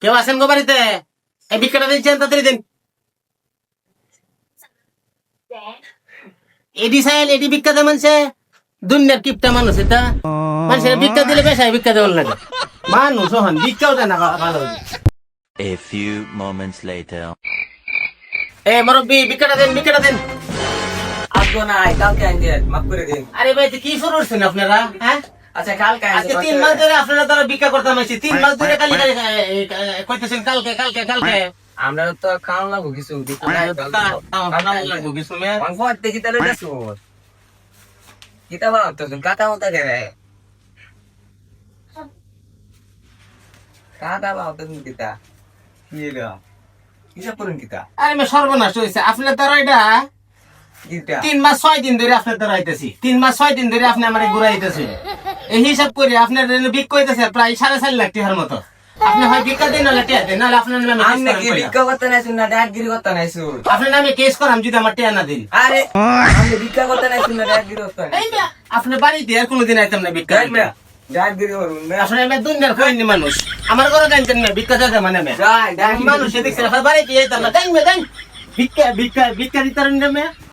কেউ আছেন গো বাড়িতে? এই ভিক্ষাটা দিচ্ছেন, তাড়াতাড়ি দিন। এডি সাইল এডি ভিক্ষা দেয় মানুষে, দুনিয়ার কিপটা মানুষ এটা। মানুষের ভিক্ষা দিলে বেশায় ভিক্ষা দেওয়ার লাগে। মানুষ হন ভিক্ষাও দেয় না ভালো। A few moments later. এ মুরব্বি ভিক্ষাটা দেন, ভিক্ষাটা দেন। আসবো না, কালকে আনতে মাফ করে দিন। আরে ভাই কি শুরু করছেন আপনারা? হ্যাঁ, আচ্ছা কালকে আজকে 3 মাস ধরে আপনারা তারা ভিক্ষা করতাম আছি। 3 মাস ধরে খালি কইতেছেন কালকে কালকে কালকে। আমরা তো খাওয়া লাগবো কিছু দেখি তাহলে কিতা বানাতো কাটা মতো করে কাটা বানাতো কিতা কিসব করুন কিতা আরে মে সর্বনাশ হয়েছে আপনার তারা এটা। কিতা 3 মাস 6 দিন ধরে আপনার তারা আইতেছি। 3 মাস 6 দিন ধরে আপনি আমারে ঘুরাইতেছে। এই হিসাব করে আপনার বিক কইতেছে প্রায় 4.5 লাখ টাকার মতো। আপনি হয় ভিক্ষা দেন না টিয়া দেন, নাহলে আপনার নামে আমি কি ভিক্ষা করতে নাইছুন না ডাকগিরি করতে নাইছুন? আপনার নামে কেস করাম যদি আমার টিয়া না দিন। আরে আমি ভিক্ষা করতে নাইছুন না ডাকগিরি করতে এই না, আপনার বাড়িতে আর কোনোদিন আইতাম না ভিক্ষা দিতে। ডাকগিরি করুন আসলে আমি দুনিয়ার কইনি মানুষ। আমার ঘরে গাইতেন না ভিক্ষা চাইতে মানে আমি। যাই মানুষ দেখছে আপনার বাড়িতে আইতাম না। গাইন ভিক্ষা ভিক্ষা ভিক্ষা দিতারেন না।